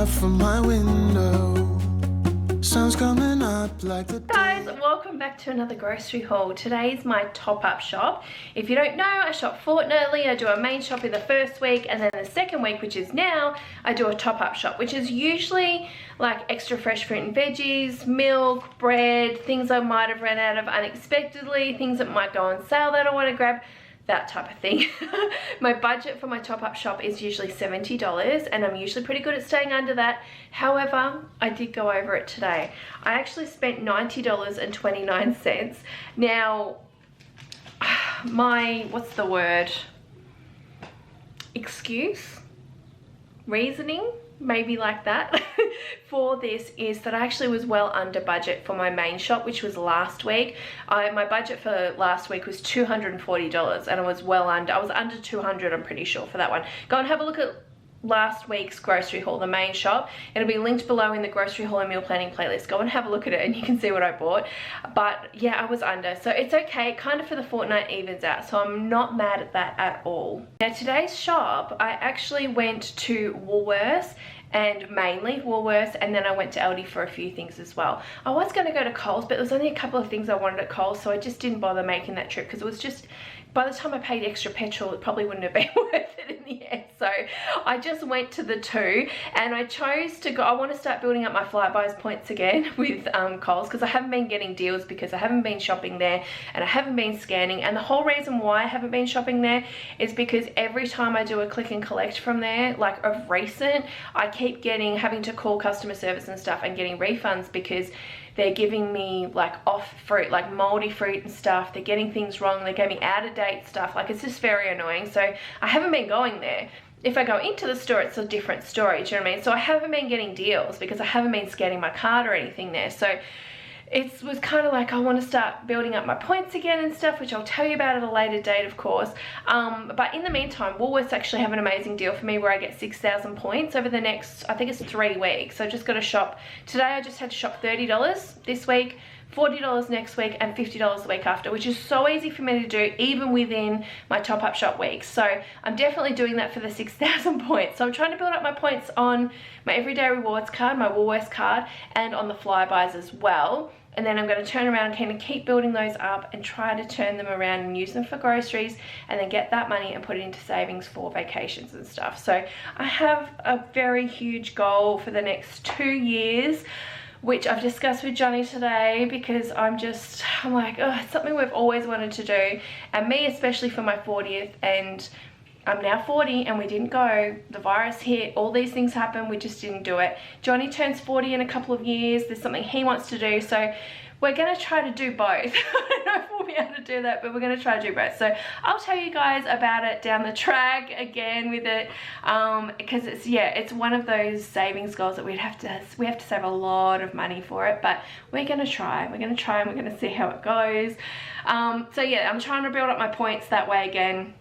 out from my window. Sun's coming up like the Guys, welcome back to another grocery haul. Today's my top-up shop. If you don't know, I shop fortnightly. I do a main shop in the first week, and then the second week, which is now, I do a top-up shop, which is usually like extra fresh fruit and veggies, milk, bread, things I might have run out of unexpectedly, things that might go on sale that I want to grab, that type of thing. My budget for my top-up shop is usually $70, and I'm usually pretty good at staying under that. However, I did go over it today. I actually spent $90.29. Now, my, what's the word? Excuse? Reasoning? Maybe like that for this is that I actually was well under budget for my main shop, which was last week. My budget for last week was $240, and I was well under. I was under 200, I'm pretty sure, for that one. Go and have a look at last week's grocery haul, the main shop. It'll be linked below in the grocery haul and meal planning playlist. Go and have a look at it and you can see what I bought. But yeah, I was under, so it's okay. Kind of for the fortnight evens out, so I'm not mad at that at all. Now today's shop, I actually went to Woolworths, and mainly Woolworths, and then I went to Aldi for a few things as well. I was going to go to Coles, but there was only a couple of things I wanted at Coles, so I just didn't bother making that trip because it was just, by the time I paid extra petrol, it probably wouldn't have been worth it in the end. So I just went to the two, and I chose to go. I want to start building up my Flybuys points again with Coles, because I haven't been getting deals because I haven't been shopping there and I haven't been scanning. And the whole reason why I haven't been shopping there is because every time I do a click and collect from there, like of recent, I keep having to call customer service and stuff and getting refunds because they're giving me like off fruit, like moldy fruit and stuff. They're getting things wrong. They gave me out of date stuff. Like, it's just very annoying. So I haven't been going there. If I go into the store, it's a different story. Do you know what I mean? So I haven't been getting deals because I haven't been scanning my card or anything there. So it was kind of like, I want to start building up my points again and stuff, which I'll tell you about at a later date, of course. But in the meantime, Woolworths actually have an amazing deal for me where I get 6,000 points over the next, I think it's 3 weeks. So I just got to shop. Today I just had to shop $30 this week, $40 next week, and $50 the week after, which is so easy for me to do even within my top-up shop weeks. So I'm definitely doing that for the 6,000 points. So I'm trying to build up my points on my everyday rewards card, my Woolworths card, and on the Flybuys as well. And then I'm going to turn around and kind of keep building those up and try to turn them around and use them for groceries, and then get that money and put it into savings for vacations and stuff. So I have a very huge goal for the next 2 years, which I've discussed with Johnny today, because I'm like, oh, it's something we've always wanted to do, and me especially for my 40th, and I'm now 40 and we didn't go. The virus hit, all these things happened, we just didn't do it. Johnny turns 40 in a couple of years, there's something he wants to do, so we're gonna try to do both. I don't know if we'll be able to do that, but we're gonna try to do both. So I'll tell you guys about it down the track again with it, because it's one of those savings goals that we have to save a lot of money for it, but we're gonna try and we're gonna see how it goes. So yeah, I'm trying to build up my points that way again,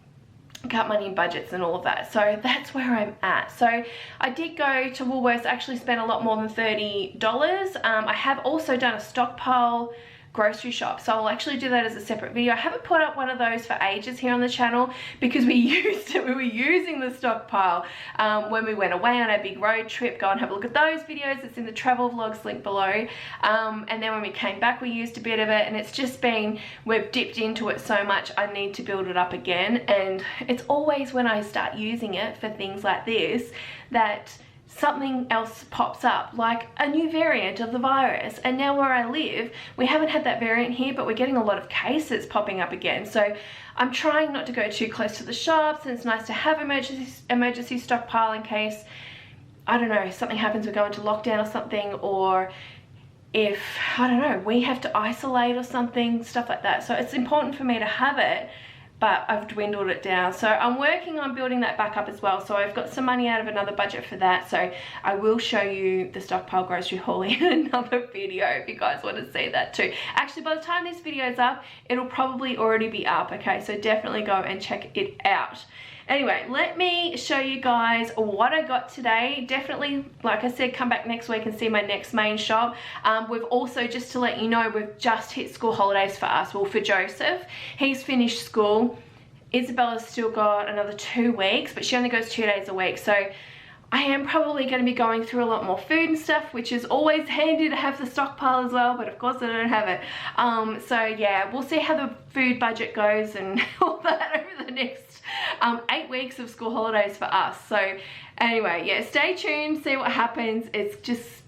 cut money in budgets and all of that. So that's where I'm at. So I did go to Woolworths, actually spent a lot more than $30. I have also done a stockpile grocery shop, so I'll actually do that as a separate video. I haven't put up one of those for ages here on the channel because we were using the stockpile when we went away on our big road trip. Go and have a look at those videos. It's in the travel vlogs link below. And then when we came back, we used a bit of it, and it's just been, we've dipped into it so much, I need to build it up again. And it's always when I start using it for things like this that something else pops up, like a new variant of the virus. And now where I live, we haven't had that variant here, but we're getting a lot of cases popping up again. So I'm trying not to go too close to the shops, and it's nice to have emergency stockpile in case, I don't know, something happens, we go into lockdown or something, or if, I don't know, we have to isolate or something, stuff like that. So it's important for me to have it, but I've dwindled it down. So I'm working on building that back up as well. So I've got some money out of another budget for that. So I will show you the stockpile grocery haul in another video if you guys want to see that too. Actually, by the time this video is up, it'll probably already be up, okay? So definitely go and check it out. Anyway, let me show you guys what I got today. Definitely, like I said, come back next week and see my next main shop. We've also, just to let you know, we've just hit school holidays for us. Well, for Joseph, he's finished school. Isabella's still got another 2 weeks, but she only goes 2 days a week. So I am probably going to be going through a lot more food and stuff, which is always handy to have the stockpile as well, but of course I don't have it. So yeah, we'll see how the food budget goes and all that over the next 8 weeks of school holidays for us. So anyway, yeah, stay tuned, see what happens. It's just,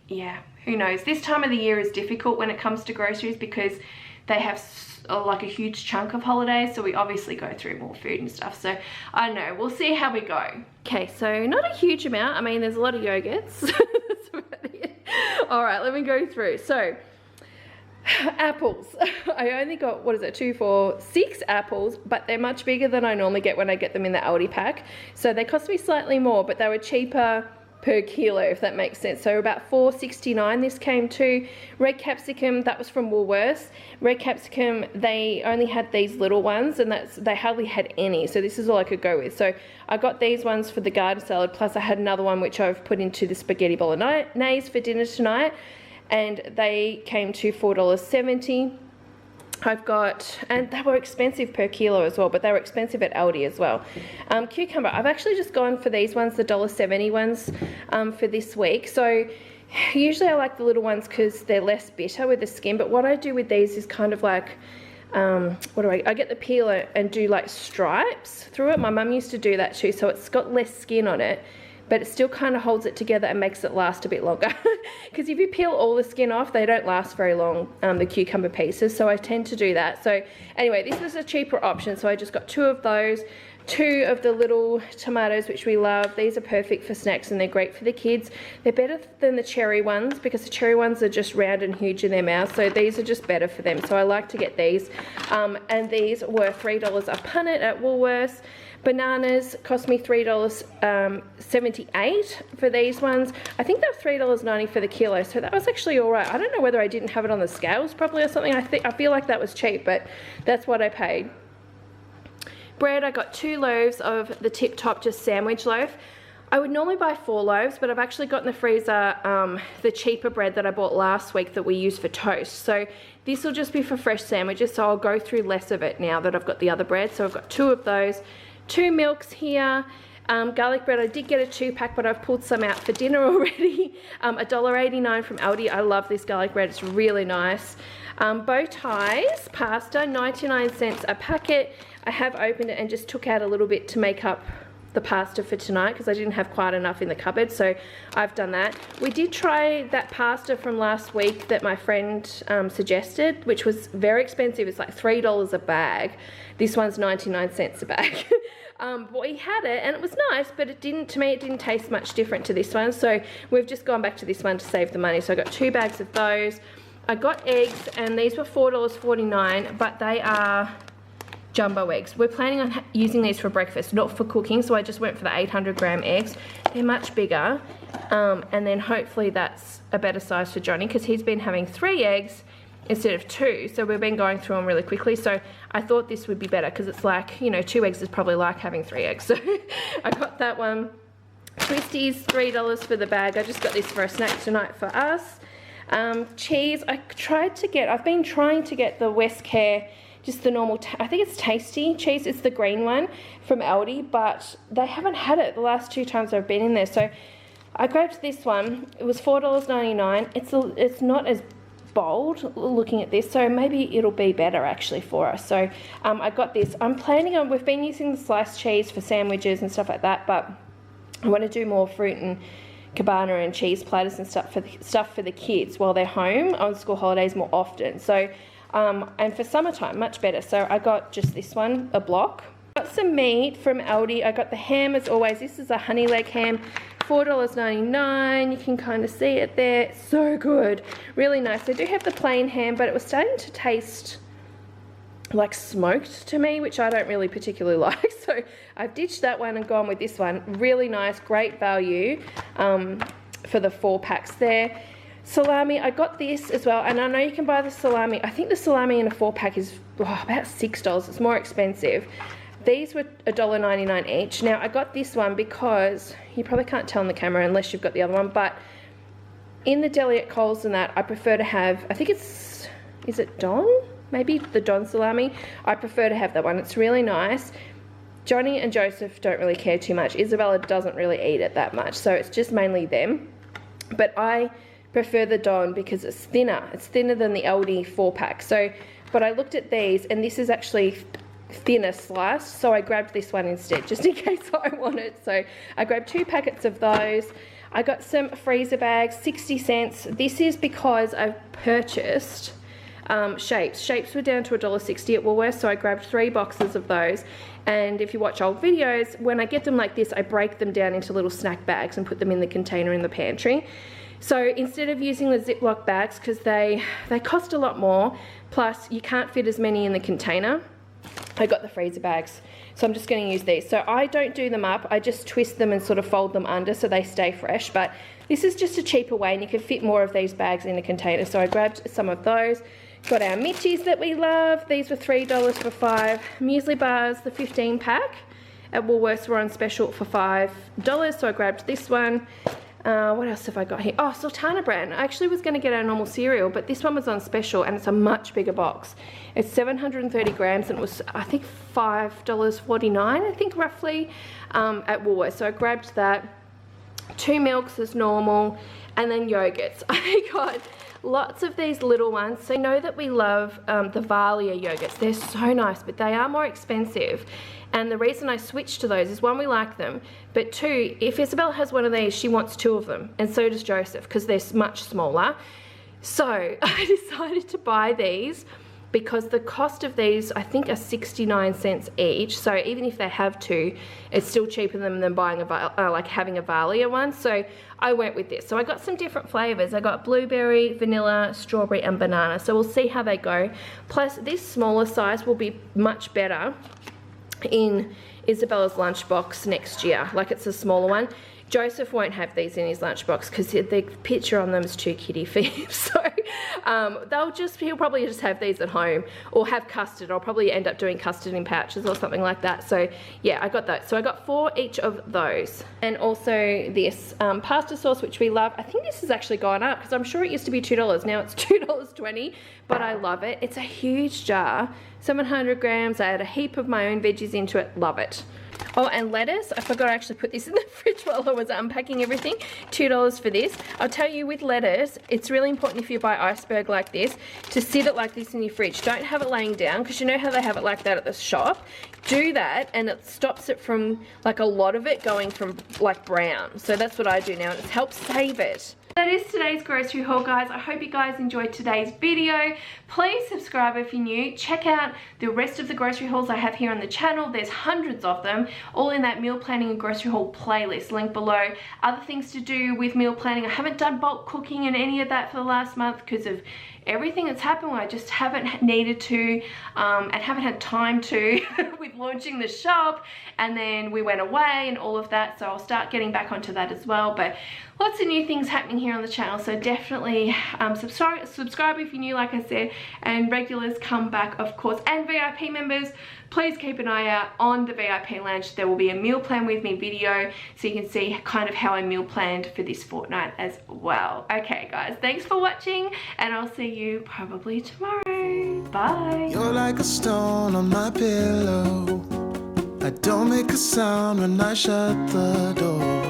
yeah, who knows. This time of the year is difficult when it comes to groceries because they have like a huge chunk of holidays, so we obviously go through more food and stuff. So I don't know, we'll see how we go. Okay, so not a huge amount. I mean, there's a lot of yogurts. That's about it. All right, let me go through. So apples. I only got, what is it, 2, 4, 6 apples, but they're much bigger than I normally get when I get them in the Aldi pack. So they cost me slightly more, but they were cheaper per kilo, if that makes sense. So about $4.69 this came to. Red capsicum, that was from Woolworths. Red capsicum, they only had these little ones, and they hardly had any, so this is all I could go with. So I got these ones for the garden salad, plus I had another one which I've put into the spaghetti bolognese for dinner tonight, and they came to $4.70. I've got, and they were expensive per kilo as well, but they were expensive at Aldi as well. Cucumber, I've actually just gone for these ones, the $1.70 ones for this week. So usually I like the little ones because they're less bitter with the skin, but what I do with these is kind of like, I get the peeler and do like stripes through it. My mum used to do that too, so it's got less skin on it, but it still kind of holds it together and makes it last a bit longer. Because if you peel all the skin off, they don't last very long, the cucumber pieces, so I tend to do that. So anyway, this was a cheaper option, so I just got 2 of those, 2 of the little tomatoes, which we love. These are perfect for snacks and they're great for the kids. They're better than the cherry ones because the cherry ones are just round and huge in their mouth, so these are just better for them. So I like to get these, and these were $3 a punnet at Woolworths. Bananas cost me $3.78 for these ones. I think they're $3.90 for the kilo, so that was actually all right. I don't know whether I didn't have it on the scales probably or something. I feel like that was cheap, but that's what I paid. Bread, I got 2 loaves of the Tip Top just sandwich loaf. I would normally buy 4 loaves, but I've actually got in the freezer the cheaper bread that I bought last week that we use for toast. So this will just be for fresh sandwiches, so I'll go through less of it now that I've got the other bread. So I've got 2 of those. 2 milks here. Garlic bread, I did get a 2-pack, but I've pulled some out for dinner already. $1.89 from Aldi. I love this garlic bread, it's really nice. Bow ties, pasta, 99 cents a packet. I have opened it and just took out a little bit to make up the pasta for tonight because I didn't have quite enough in the cupboard, so I've done that. We did try that pasta from last week that my friend suggested, which was very expensive. It's like $3 a bag. This one's 99 cents a bag. But we had it and it was nice, but it didn't taste much different to this one, so we've just gone back to this one to save the money. So I got 2 bags of those. I got eggs, and these were $4.49, but they are jumbo eggs. We're planning on using these for breakfast, not for cooking, so I just went for the 800-gram eggs. They're much bigger, and then hopefully that's a better size for Johnny because he's been having 3 eggs instead of 2, so we've been going through them really quickly. So I thought this would be better because it's like, you know, 2 eggs is probably like having 3 eggs. So I got that one. Twisties, $3 for the bag. I just got this for a snack tonight for us. Cheese, I've been trying to get the West Care, just the normal, I think it's Tasty cheese, it's the green one from Aldi, but they haven't had it the last 2 times I've been in there. So I grabbed this one. It was $4.99. It's not as bold looking at this, so maybe it'll be better actually for us. So I got this. I'm planning on, we've been using the sliced cheese for sandwiches and stuff like that, but I want to do more fruit and cabana and cheese platters and stuff for the kids while they're home on school holidays more often. So and for summertime, much better. So I got just this one, a block. Got some meat from Aldi. I got the ham as always. This is a honey leg ham, $4.99. You can kind of see it there. It's so good, really nice. They do have the plain ham, but it was starting to taste like smoked to me, which I don't really particularly like. So I've ditched that one and gone with this one. Really nice, great value for the 4 packs there. Salami, I got this as well, and I know you can buy the salami. I think the salami in a 4-pack is about $6. It's more expensive. These were $1.99 each. Now I got this one because you probably can't tell on the camera unless you've got the other one, but in the deli at Coles and that, I prefer to have, I think it's, is it Don? Maybe the Don salami. I prefer to have that one. It's really nice. Johnny and Joseph don't really care too much. Isabella doesn't really eat it that much, so it's just mainly them. But I prefer the Don because it's thinner. It's thinner than the Aldi 4-pack. So, but I looked at these, and this is actually thinner sliced, so I grabbed this one instead, just in case I want it. So I grabbed 2 packets of those. I got some freezer bags, 60 cents. This is because I've purchased shapes. Shapes were down to $1.60 at Woolworths, so I grabbed 3 boxes of those. And if you watch old videos, when I get them like this, I break them down into little snack bags and put them in the container in the pantry. So instead of using the Ziploc bags, because they cost a lot more, plus you can't fit as many in the container, I got the freezer bags. So I'm just going to use these. So I don't do them up, I just twist them and sort of fold them under so they stay fresh. But this is just a cheaper way, and you can fit more of these bags in a container. So I grabbed some of those. Got our Mitchies that we love. These were $3 for 5. Muesli bars, the 15 pack at Woolworths were on special for $5. So I grabbed this one. What else have I got here? Oh, Sultana brand. I actually was going to get our normal cereal, but this one was on special, and it's a much bigger box. It's 730 grams, and it was, I think, $5.49, I think, roughly, at Woolworths. So I grabbed that. 2 milks as normal, and then yogurts. I got lots of these little ones. So I know that we love the Valia yogurts. They're so nice, but they are more expensive. And the reason I switched to those is, 1, we like them, but 2, if Isabella has one of these, she wants 2 of them, and so does Joseph, because they're much smaller. So I decided to buy these because the cost of these, I think, are 69 cents each. So even if they have 2, it's still cheaper than buying like having a Valia one. So I went with this. So I got some different flavors. I got blueberry, vanilla, strawberry, and banana. So we'll see how they go. Plus, this smaller size will be much better in Isabella's lunchbox next year. Like, it's a smaller one. Joseph won't have these in his lunchbox because the picture on them is too kiddie for him. So he'll probably just have these at home, or have custard. I'll probably end up doing custard in pouches or something like that. So yeah, I got those. So I got 4 each of those. And also this pasta sauce, which we love. I think this has actually gone up because I'm sure it used to be $2. Now it's $2.20, but I love it. It's a huge jar, 700 grams. I had a heap of my own veggies into it. Love it. Oh, and lettuce. I forgot to actually put this in the fridge while I was unpacking everything. $2 for this. I'll tell you, with lettuce, it's really important if you buy iceberg like this to sit it like this in your fridge. Don't have it laying down, because you know how they have it like that at the shop. Do that, and it stops it from, like, a lot of it going from like brown. So that's what I do now, and it helps save it. That is today's grocery haul, guys. I hope you guys enjoyed today's video. Please subscribe if you're new. Check out the rest of the grocery hauls I have here on the channel. There's hundreds of them, all in that meal planning and grocery haul playlist, link below. Other things to do with meal planning. I haven't done bulk cooking and any of that for the last month because of everything that's happened. I just haven't needed to and haven't had time to with launching the shop, and then we went away and all of that, so I'll start getting back onto that as well. But lots of new things happening here on the channel, so definitely subscribe if you're new, like I said, and regulars come back, of course. And VIP members, please keep an eye out on the VIP lounge. There will be a meal plan with me video, so you can see kind of how I meal planned for this fortnight as well. Okay guys, thanks for watching, and I'll see you probably tomorrow. Bye. You're like a stone on my pillow. I don't make a sound when I shut the door.